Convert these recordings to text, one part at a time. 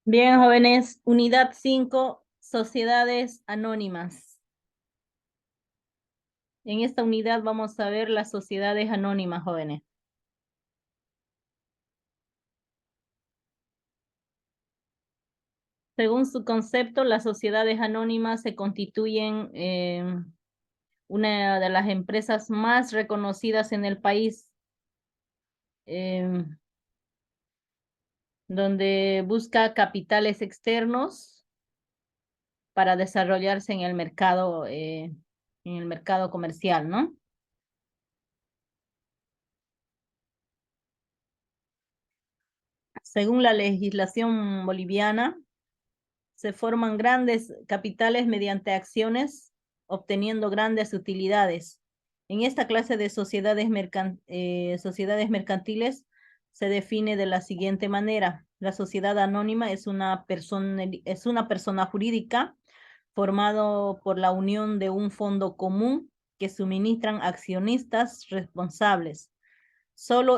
Bien, jóvenes, unidad 5, sociedades anónimas. En esta unidad vamos a ver las sociedades anónimas, jóvenes. Según su concepto, las sociedades anónimas se constituyen una de las empresas más reconocidas en el país, em, donde busca capitales externos para desarrollarse en el mercado comercial, ¿no? Según la legislación boliviana, se forman grandes capitales mediante acciones, obteniendo grandes utilidades. En esta clase de sociedades mercantiles se define de la siguiente manera. La sociedad anónima es una persona jurídica formado por la unión de un fondo común que suministran accionistas responsables. Solo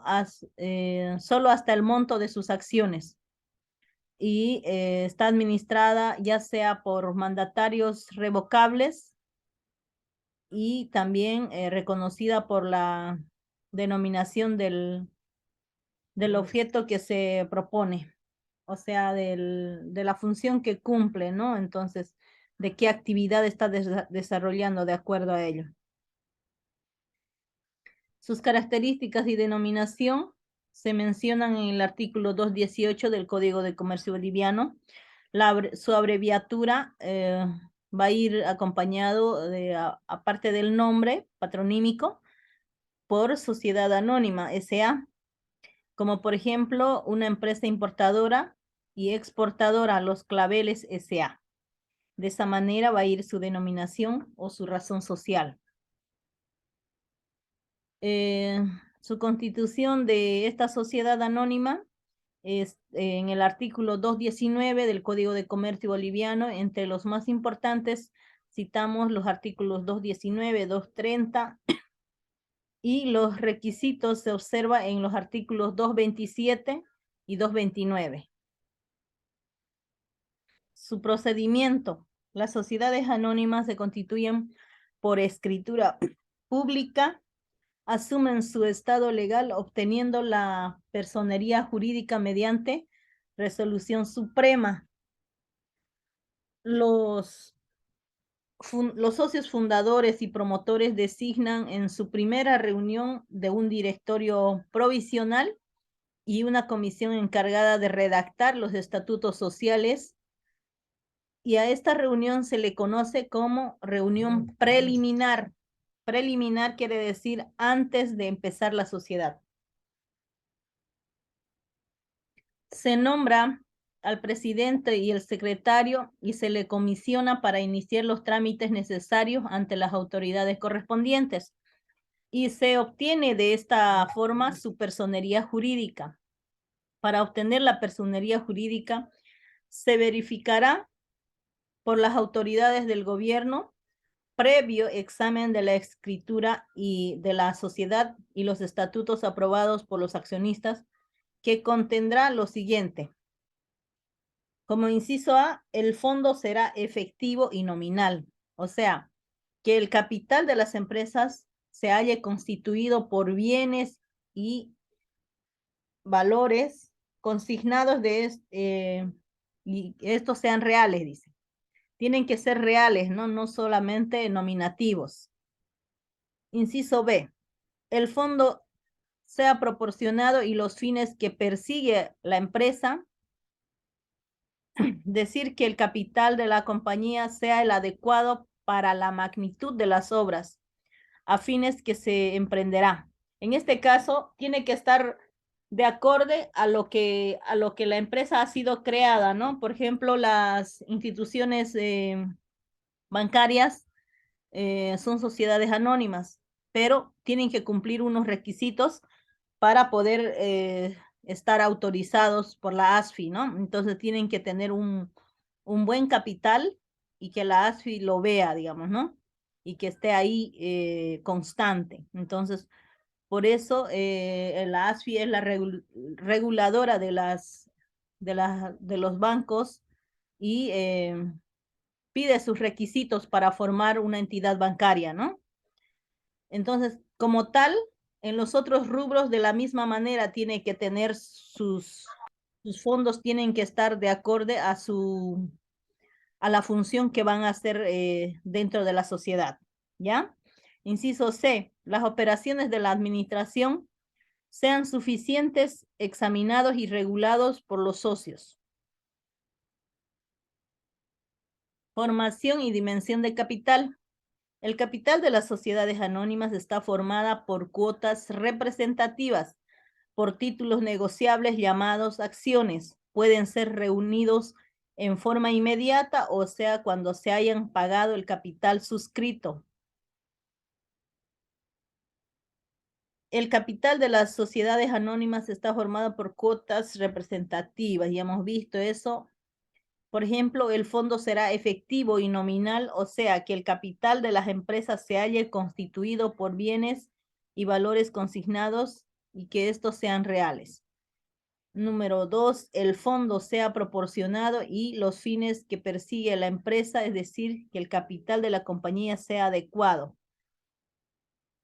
hasta el monto de sus acciones y está administrada ya sea por mandatarios revocables y también reconocida por la denominación del objeto que se propone, o sea, de la función que cumple, ¿no? Entonces, de qué actividad está desarrollando de acuerdo a ello. Sus características y denominación se mencionan en el artículo 218 del Código de Comercio Boliviano. Su abreviatura va a ir acompañado aparte del nombre patronímico, por Sociedad Anónima, S.A., como por ejemplo una empresa importadora y exportadora, Los Claveles S.A. De esa manera va a ir su denominación o su razón social. Eh, Su constitución de esta sociedad anónima es en el artículo 219 del Código de Comercio Boliviano. Entre los más importantes citamos los artículos 219, 230 y los requisitos se observa en los artículos 227 y 229. Su procedimiento. Las sociedades anónimas se constituyen por escritura pública, asumen su estado legal obteniendo la personería jurídica mediante resolución suprema. Los socios fundadores y promotores designan en su primera reunión de un directorio provisional y una comisión encargada de redactar los estatutos sociales, y a esta reunión se le conoce como reunión preliminar. Preliminar quiere decir antes de empezar la sociedad. Se nombra al presidente y el secretario y se le comisiona para iniciar los trámites necesarios ante las autoridades correspondientes. Y se obtiene de esta forma su personería jurídica. Para obtener la personería jurídica se verificará por las autoridades del gobierno previo examen de la escritura y de la sociedad y los estatutos aprobados por los accionistas, que contendrá lo siguiente. Como inciso A, el fondo será efectivo y nominal, o sea, que el capital de las empresas se haya constituido por bienes y valores consignados y estos sean reales, dice. Tienen que ser reales, ¿no? No solamente nominativos. Inciso B, el fondo sea proporcionado y los fines que persigue la empresa, decir que el capital de la compañía sea el adecuado para la magnitud de las obras a fines que se emprenderá. En este caso, tiene que estar de acorde a lo que la empresa ha sido creada, ¿no? Por ejemplo, las instituciones bancarias son sociedades anónimas, pero tienen que cumplir unos requisitos para poder estar autorizados por la ASFI, ¿no? Entonces tienen que tener un buen capital y que la ASFI lo vea, digamos, ¿no? Y que esté ahí constante. Entonces, por eso la ASFI es la reguladora de los bancos y pide sus requisitos para formar una entidad bancaria, ¿no? Entonces, como tal, en los otros rubros de la misma manera tiene que tener sus fondos tienen que estar de acorde a la función que van a hacer dentro de la sociedad, ¿ya? Inciso C, las operaciones de la administración sean suficientes, examinados y regulados por los socios. Formación y dimensión de capital. El capital de las sociedades anónimas está formada por cuotas representativas, por títulos negociables llamados acciones. Pueden ser reunidos en forma inmediata, o sea, cuando se hayan pagado el capital suscrito. El capital de las sociedades anónimas está formado por cuotas representativas. Ya hemos visto eso. Por ejemplo, el fondo será efectivo y nominal, o sea, que el capital de las empresas se haya constituido por bienes y valores consignados y que estos sean reales. Número 2, el fondo sea proporcionado y los fines que persigue la empresa, es decir, que el capital de la compañía sea adecuado.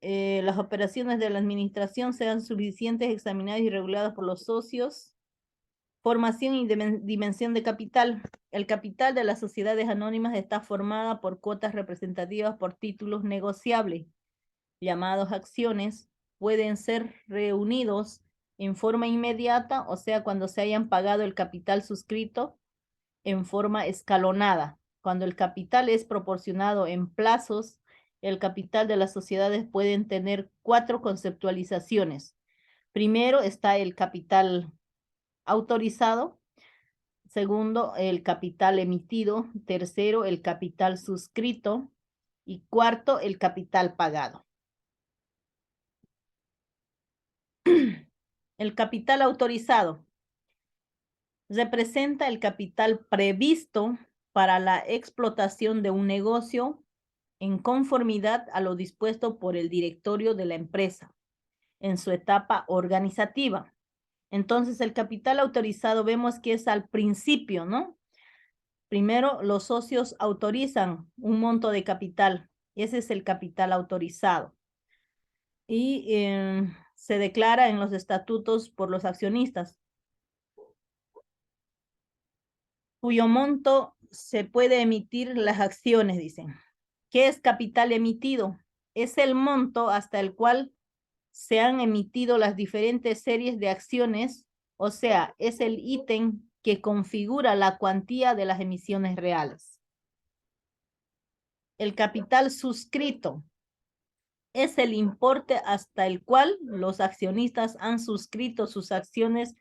Las operaciones de la administración sean suficientes, examinadas y reguladas por los socios. Formación y dimensión de capital. El capital de las sociedades anónimas está formada por cuotas representativas por títulos negociables, llamados acciones. Pueden ser reunidos en forma inmediata, o sea, cuando se hayan pagado el capital suscrito en forma escalonada. Cuando el capital es proporcionado en plazos, el capital de las sociedades pueden tener 4 conceptualizaciones. Primero está el capital autorizado. Segundo, el capital emitido. Tercero, el capital suscrito. Y cuarto, el capital pagado. El capital autorizado representa el capital previsto para la explotación de un negocio en conformidad a lo dispuesto por el directorio de la empresa en su etapa organizativa. Entonces, el capital autorizado vemos que es al principio, ¿no? Primero, los socios autorizan un monto de capital. Ese es el capital autorizado. Y se declara en los estatutos por los accionistas, cuyo monto se puede emitir las acciones, dicen. ¿Qué es capital emitido? Es el monto hasta el cual se han emitido las diferentes series de acciones, o sea, es el ítem que configura la cuantía de las emisiones reales. El capital suscrito es el importe hasta el cual los accionistas han suscrito sus acciones.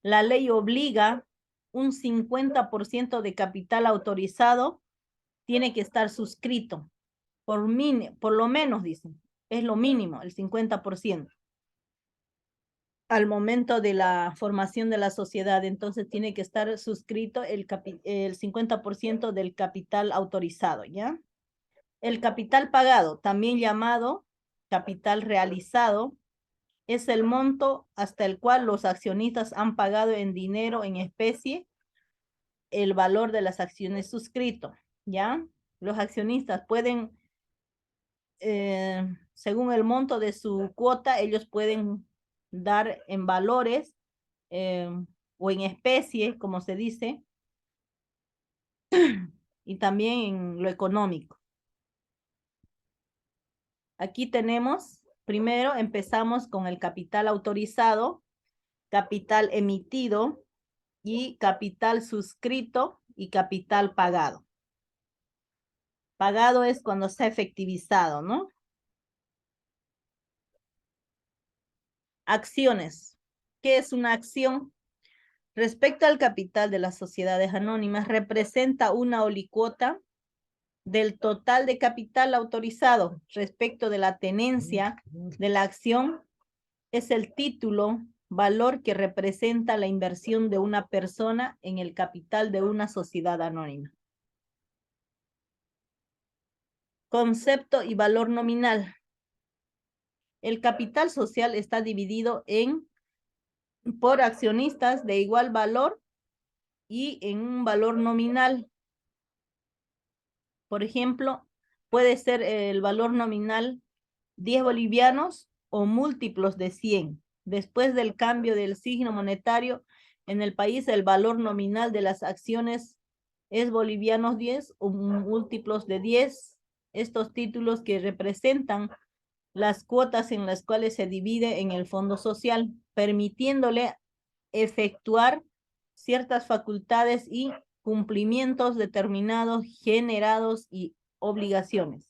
La ley obliga un 50% de capital autorizado tiene que estar suscrito, por lo menos, dicen, es lo mínimo, el 50%. Al momento de la formación de la sociedad, entonces tiene que estar suscrito el 50% del capital autorizado, ¿ya? El capital pagado, también llamado capital realizado, es el monto hasta el cual los accionistas han pagado en dinero, en especie, el valor de las acciones suscrito, ¿ya? Los accionistas pueden, según el monto de su cuota, ellos pueden dar en valores eh, o en especie, como se dice, y también en lo económico. Aquí tenemos, primero empezamos con el capital autorizado, capital emitido y capital suscrito y capital pagado. Pagado es cuando se ha efectivizado, ¿no? Acciones. ¿Qué es una acción? Respecto al capital de las sociedades anónimas, representa una olicuota del total de capital autorizado. Respecto de la tenencia de la acción, es el título, valor que representa la inversión de una persona en el capital de una sociedad anónima. Concepto y valor nominal. El capital social está dividido por accionistas de igual valor y en un valor nominal. Por ejemplo, puede ser el valor nominal 10 bolivianos o múltiplos de 100. Después del cambio del signo monetario en el país, el valor nominal de las acciones es bolivianos 10 o múltiplos de 10. Estos títulos que representan las cuotas en las cuales se divide en el fondo social, permitiéndole efectuar ciertas facultades y cumplimientos determinados, generados y obligaciones.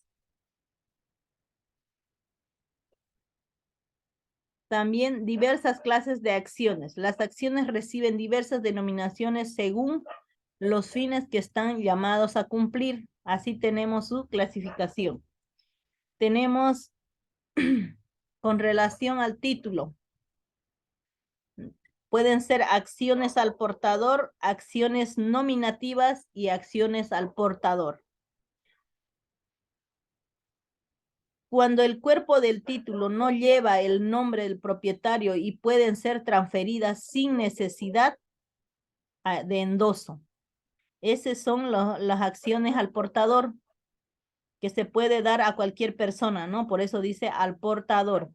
También diversas clases de acciones. Las acciones reciben diversas denominaciones según los fines que están llamados a cumplir. Así tenemos su clasificación. Tenemos con relación al título. Pueden ser acciones al portador, acciones nominativas y acciones al portador. Cuando el cuerpo del título no lleva el nombre del propietario y pueden ser transferidas sin necesidad de endoso. Esas son las acciones al portador que se puede dar a cualquier persona, ¿no? Por eso dice al portador.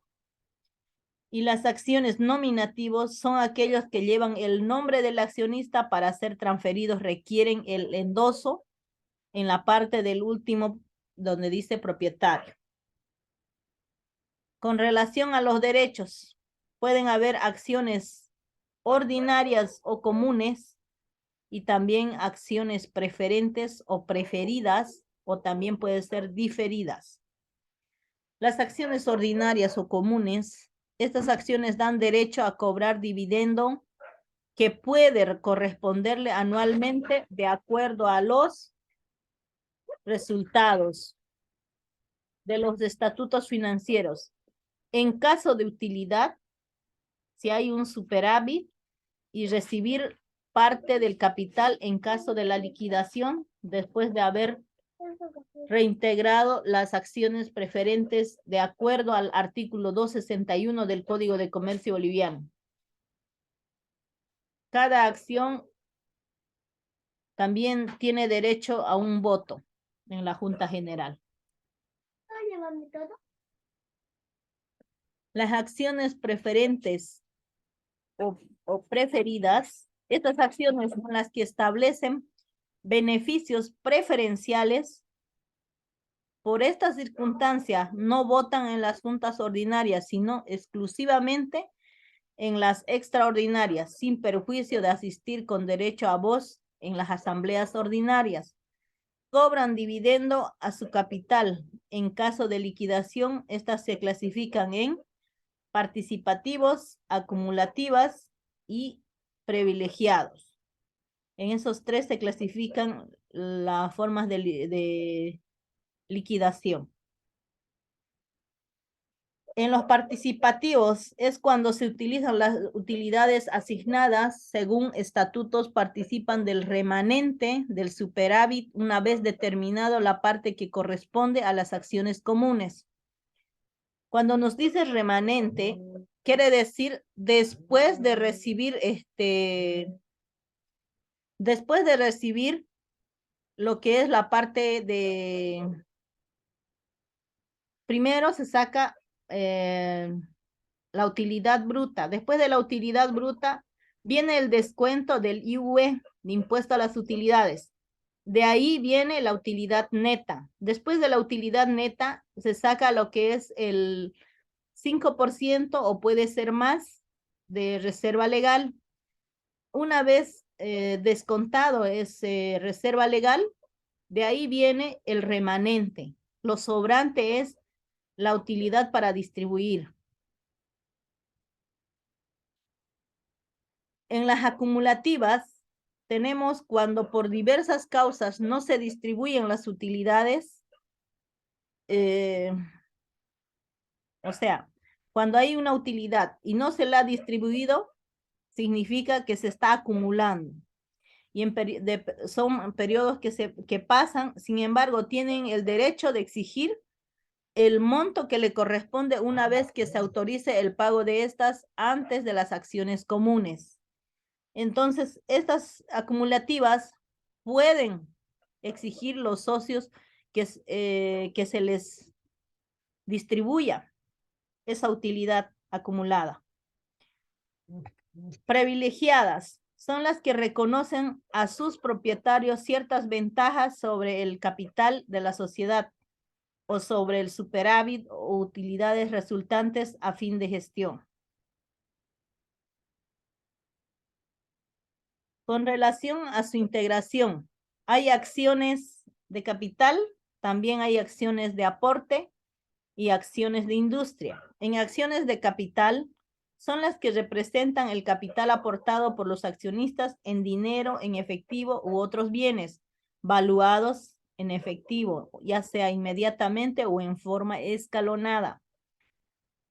Y las acciones nominativos son aquellos que llevan el nombre del accionista para ser transferidos, requieren el endoso en la parte del último donde dice propietario. Con relación a los derechos, pueden haber acciones ordinarias o comunes y también acciones preferentes o preferidas o también pueden ser diferidas. Las acciones ordinarias o comunes, estas acciones dan derecho a cobrar dividendo que puede corresponderle anualmente de acuerdo a los resultados de los estatutos financieros. En caso de utilidad, si hay un superávit y recibir parte del capital en caso de la liquidación después de haber reintegrado las acciones preferentes de acuerdo al artículo 261 del Código de Comercio Boliviano. Cada acción también tiene derecho a un voto en la Junta General. Las acciones preferentes o preferidas, estas acciones son las que establecen beneficios preferenciales. Por esta circunstancia, no votan en las juntas ordinarias, sino exclusivamente en las extraordinarias, sin perjuicio de asistir con derecho a voz en las asambleas ordinarias. Cobran dividendo a su capital. En caso de liquidación, estas se clasifican en participativos, acumulativas y privilegiados. En esos tres se clasifican las formas de liquidación. En los participativos es cuando se utilizan las utilidades asignadas según estatutos, participan del remanente del superávit una vez determinado la parte que corresponde a las acciones comunes. Cuando nos dice remanente, quiere decir después de recibir después de recibir lo que es la parte de, primero se saca la utilidad bruta. Después de la utilidad bruta viene el descuento del IUE, de impuesto a las utilidades. De ahí viene la utilidad neta. Después de la utilidad neta se saca lo que es el 5% o puede ser más de reserva legal. Una vez descontado ese reserva legal, de ahí viene el remanente. Lo sobrante es la utilidad para distribuir. En las acumulativas tenemos cuando por diversas causas no se distribuyen las utilidades, o sea, cuando hay una utilidad y no se la ha distribuido, significa que se está acumulando. Y son periodos que pasan, sin embargo, tienen el derecho de exigir el monto que le corresponde una vez que se autorice el pago de estas antes de las acciones comunes. Entonces, estas acumulativas pueden exigir los socios que se les distribuya esa utilidad acumulada. Privilegiadas son las que reconocen a sus propietarios ciertas ventajas sobre el capital de la sociedad o sobre el superávit o utilidades resultantes a fin de gestión. Con relación a su integración, hay acciones de capital, también hay acciones de aporte y acciones de industria. En acciones de capital son las que representan el capital aportado por los accionistas en dinero, en efectivo u otros bienes, valuados en efectivo, ya sea inmediatamente o en forma escalonada.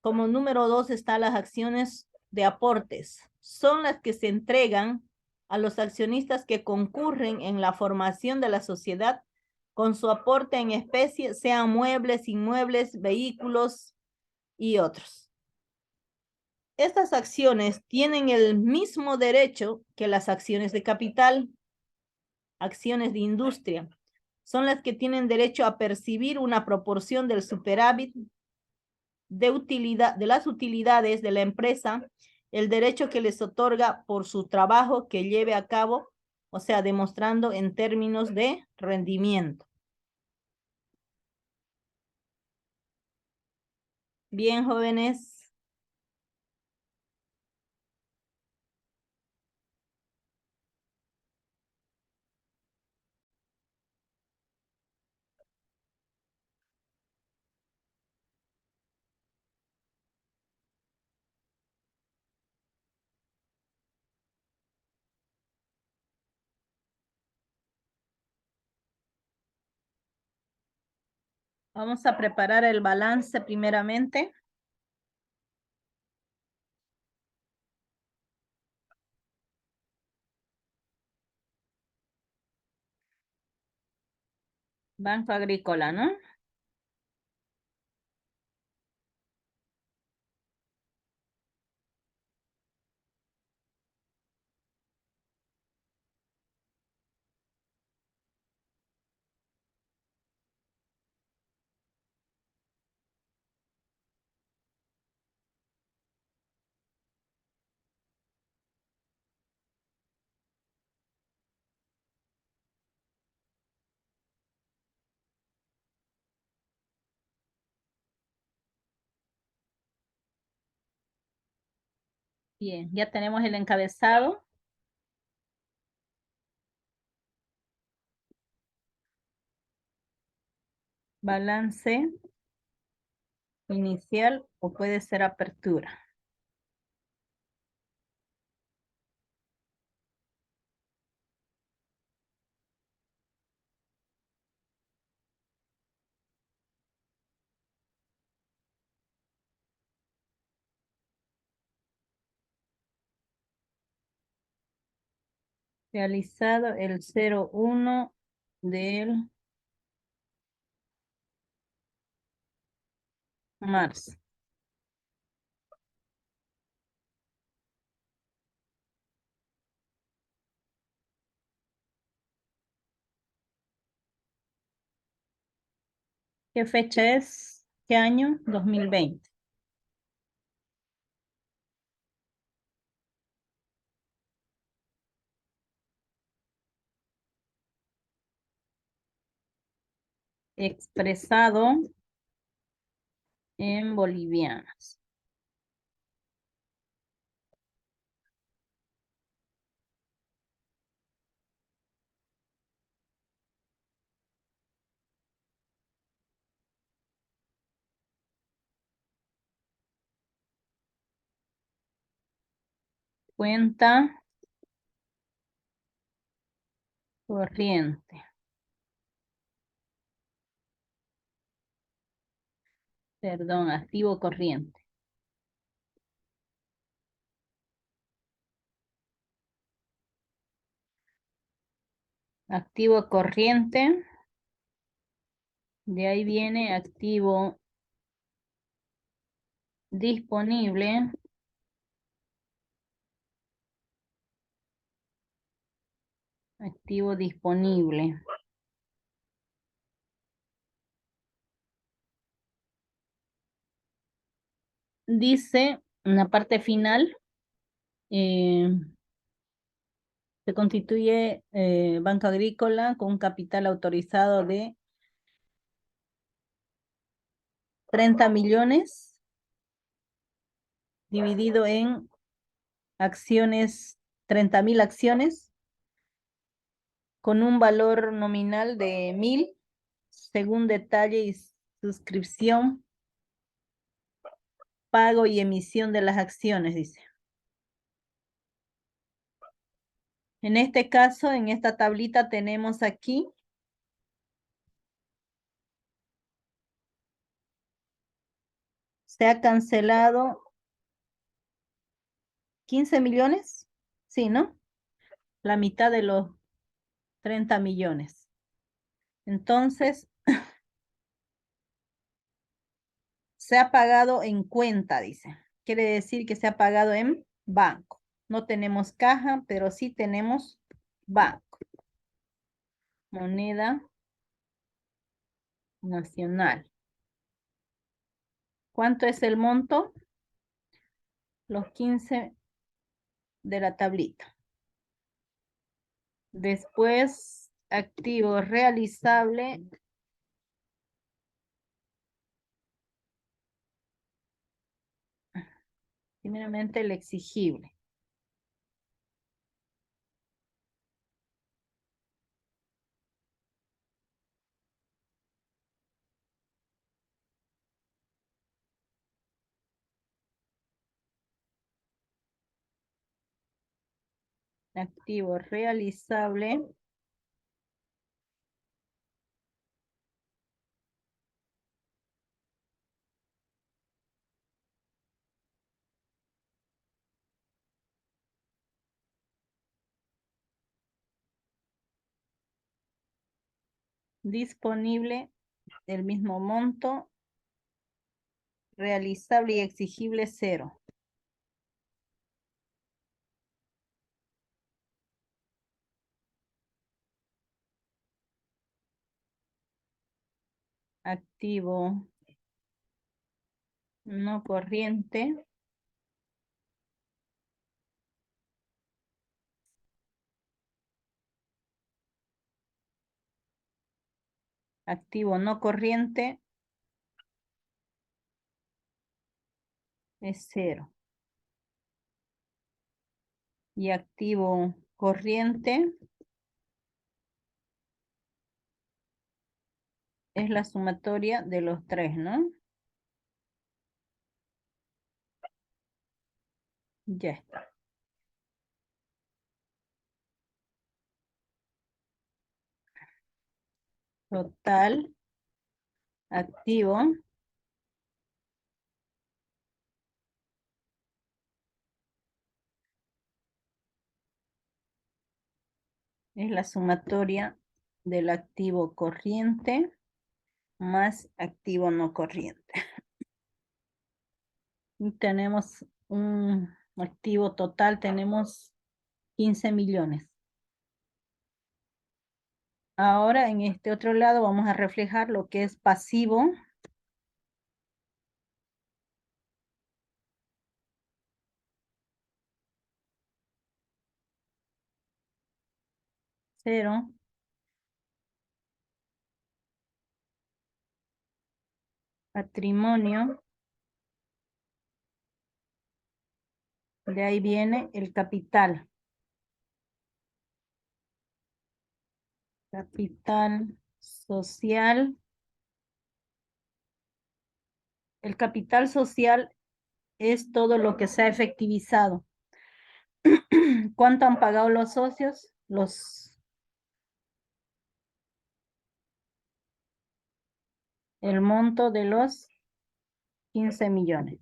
Como número 2 están las acciones de aportes. Son las que se entregan a los accionistas que concurren en la formación de la sociedad con su aporte en especie, sean muebles, inmuebles, vehículos y otros. Estas acciones tienen el mismo derecho que las acciones de capital, acciones de industria. Son las que tienen derecho a percibir una proporción del superávit de las utilidades de la empresa, el derecho que les otorga por su trabajo que lleve a cabo, o sea, demostrando en términos de rendimiento. Bien, jóvenes. Vamos a preparar el balance primeramente. Banco Agrícola, ¿no? Bien, ya tenemos el encabezado. Balance inicial o puede ser apertura. Realizado el 01 del marzo. ¿Qué fecha es? ¿Qué año? 2020. Expresado en bolivianos. Cuenta corriente. Perdón, activo corriente. Activo corriente. De ahí viene activo disponible. Activo disponible. Dice en la parte final, eh, se constituye Banco Agrícola con un capital autorizado de 30 millones dividido en acciones, 30.000 acciones con un valor nominal de 1.000 según detalle y suscripción, pago y emisión de las acciones, dice. En este caso, en esta tablita tenemos aquí se ha cancelado 15 millones, sí, ¿no? La mitad de los 30 millones. Entonces, se ha pagado en cuenta, dice. Quiere decir que se ha pagado en banco. No tenemos caja, pero sí tenemos banco. Moneda nacional. ¿Cuánto es el monto? Los 15 de la tablita. Después, activo realizable. Primeramente el exigible. Activo realizable. Disponible el mismo monto. Realizable y exigible 0. Activo no corriente. Activo no corriente es 0. Y activo corriente es la sumatoria de los 3, ¿no? Ya está. Total activo es la sumatoria del activo corriente más activo no corriente. Y tenemos un activo total, tenemos 15 millones. Ahora en este otro lado vamos a reflejar lo que es pasivo. Cero. Patrimonio. De ahí viene el capital. Capital social. El capital social es todo lo que se ha efectivizado. ¿Cuánto han pagado los socios? El monto de los 15 millones.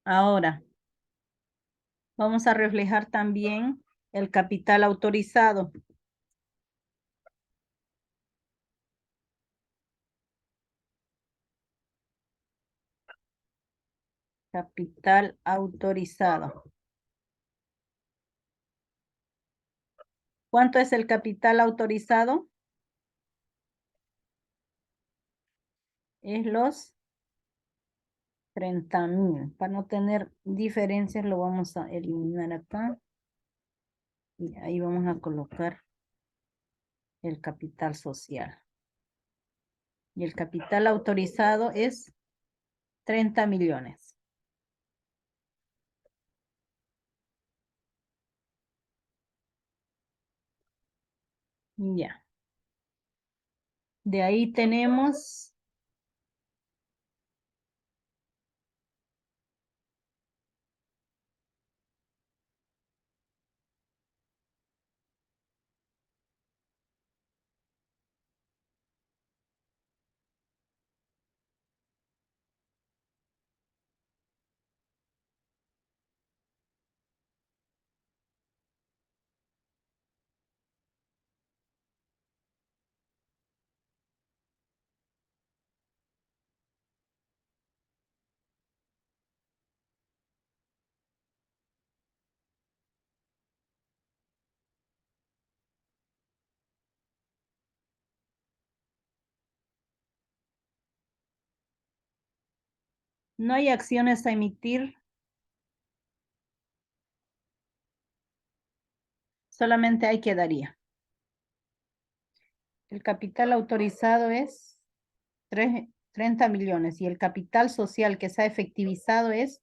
Ahora, vamos a reflejar también el capital autorizado. Capital autorizado. ¿Cuánto es el capital autorizado? Es los 30,000. Para no tener diferencias lo vamos a eliminar acá. Y ahí vamos a colocar el capital social. Y el capital autorizado es 30 millones. Ya. De ahí tenemos no hay acciones a emitir, solamente hay quedaría. El capital autorizado es 30 millones y el capital social que se ha efectivizado es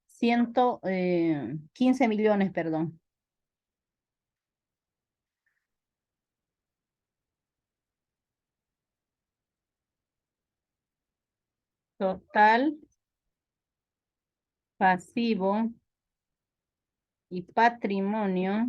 115 millones, perdón. Total, pasivo y patrimonio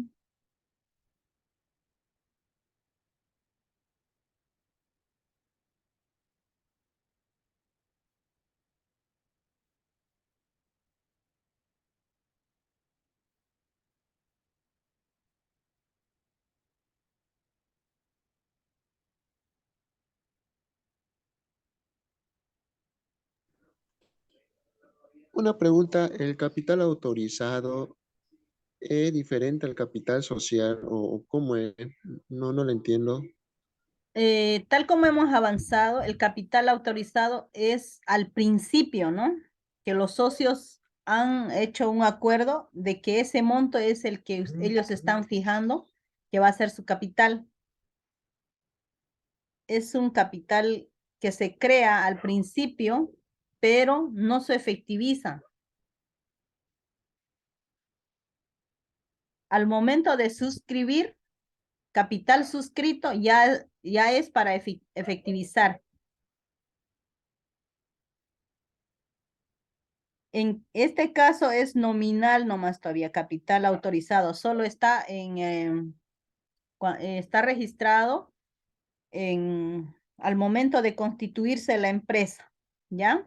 Una pregunta, ¿el capital autorizado es diferente al capital social o cómo es? No, no lo entiendo. tal como hemos avanzado, el capital autorizado es al principio, ¿no? Que los socios han hecho un acuerdo de que ese monto es el que ellos están fijando, que va a ser su capital. Es un capital que se crea al principio, pero no se efectiviza. Al momento de suscribir, capital suscrito ya es para efectivizar. En este caso es nominal nomás todavía, capital autorizado. Solo está está registrado al momento de constituirse la empresa, ¿ya?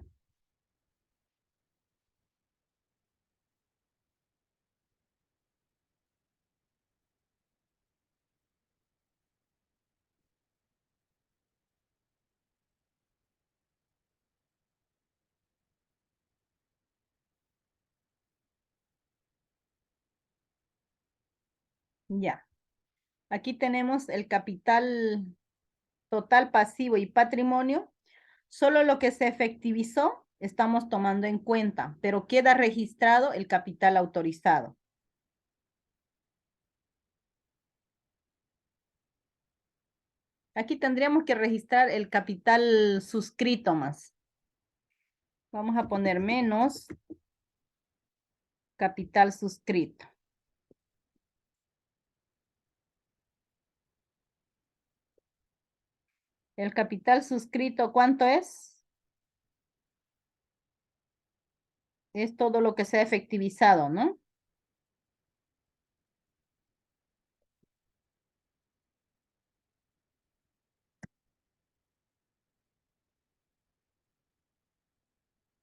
Ya. Aquí tenemos el capital total pasivo y patrimonio. Solo lo que se efectivizó estamos tomando en cuenta, pero queda registrado el capital autorizado. Aquí tendríamos que registrar el capital suscrito más. Vamos a poner menos capital suscrito. El capital suscrito, ¿cuánto es? Es todo lo que se ha efectivizado, ¿no?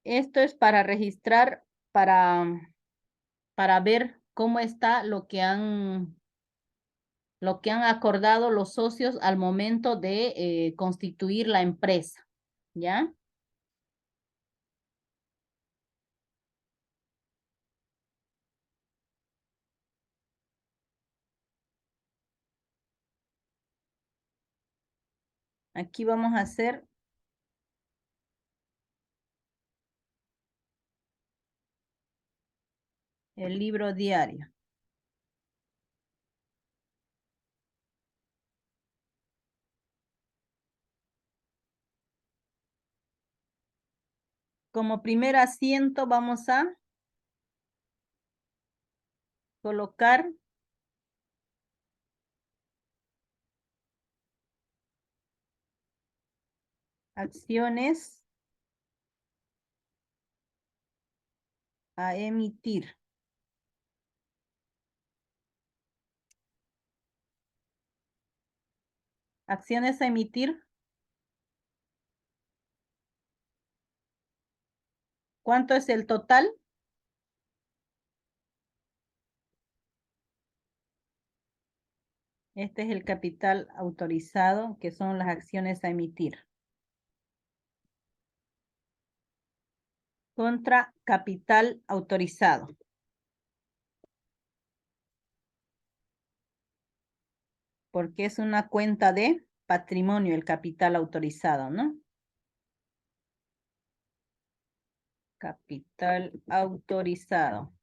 Esto es para registrar, para ver cómo está lo que han acordado los socios al momento de constituir la empresa, ¿ya? Aquí vamos a hacer el libro diario. Como primer asiento vamos a colocar acciones a emitir. Acciones a emitir. ¿Cuánto es el total? Este es el capital autorizado, que son las acciones a emitir. Contra capital autorizado. Porque es una cuenta de patrimonio el capital autorizado, ¿no? Capital autorizado.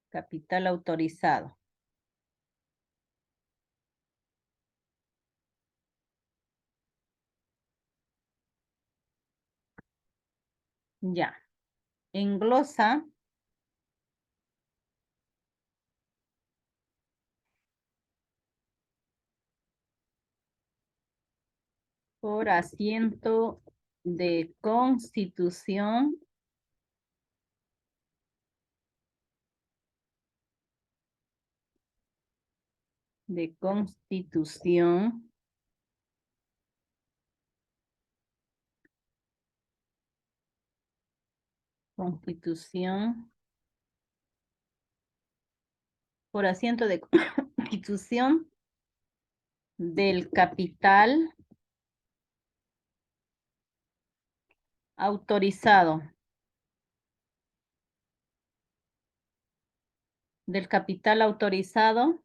Capital autorizado. Ya. Englosa por asiento de constitución de constitución constitución por asiento de constitución del capital autorizado del capital autorizado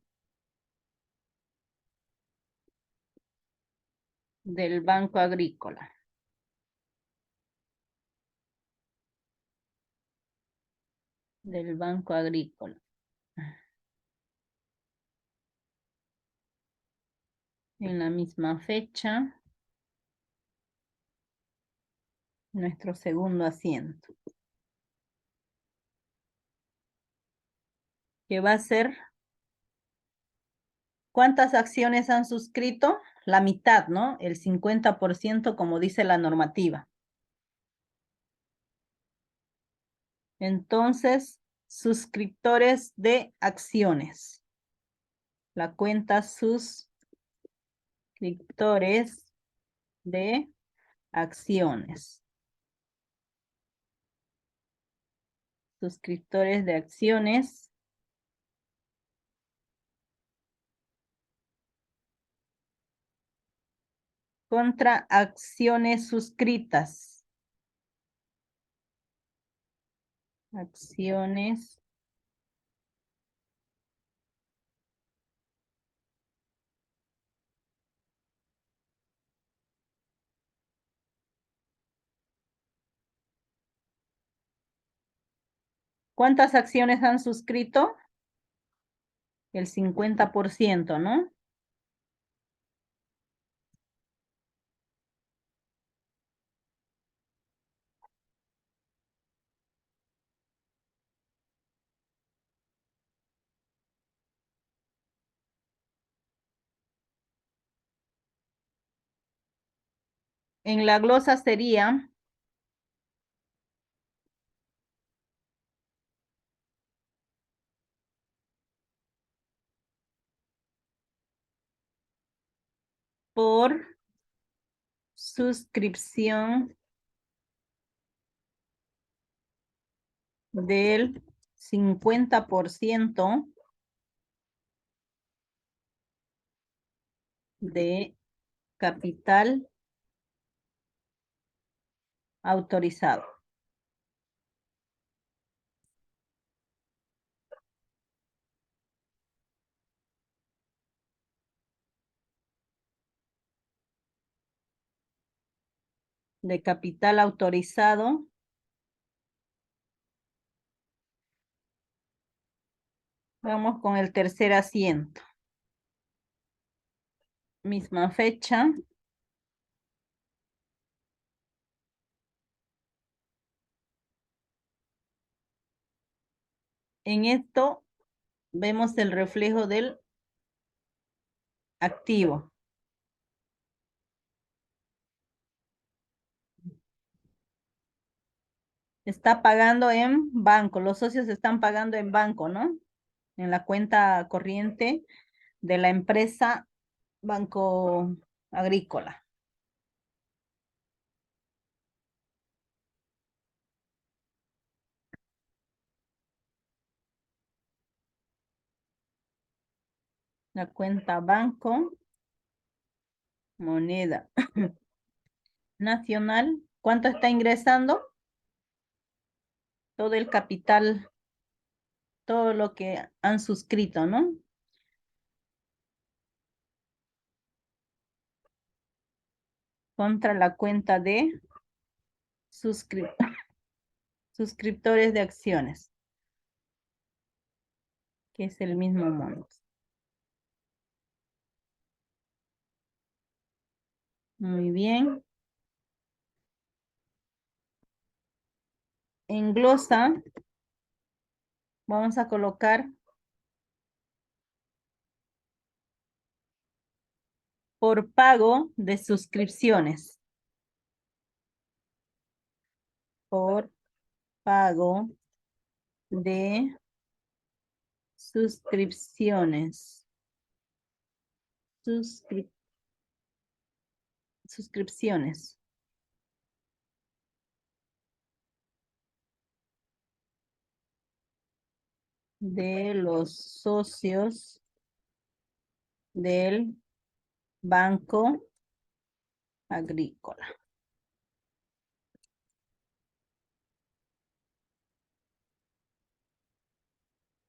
del Banco Agrícola. Del Banco Agrícola. En la misma fecha, nuestro segundo asiento. Que va a ser, ¿cuántas acciones han suscrito? La mitad, ¿no? El 50% como dice la normativa. Entonces, suscriptores de acciones. La cuenta suscriptores de acciones. Suscriptores de acciones. Contra acciones suscritas. Acciones ¿cuántas acciones han suscrito? El 50%, ¿no? En la glosa sería por suscripción del 50% de capital autorizado. de capital autorizado vamos con el tercer asiento. Misma fecha. En esto vemos el reflejo del activo. Está pagando en banco, los socios están pagando en banco, ¿no? En la cuenta corriente de la empresa Banco Agrícola. La cuenta Banco Moneda Nacional. ¿Cuánto está ingresando? Todo el capital, todo lo que han suscrito, ¿no? Contra la cuenta de suscriptores de acciones, que es el mismo monto. Muy bien. En glosa vamos a colocar por pago de suscripciones. Por pago de suscripciones. Suscripciones. De los socios del Banco Agrícola.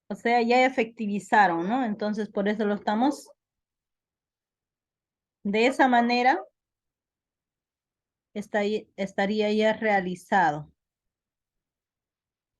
O sea, ya efectivizaron, ¿no? Entonces, por eso lo estamos. De esa manera, estaría ya realizado.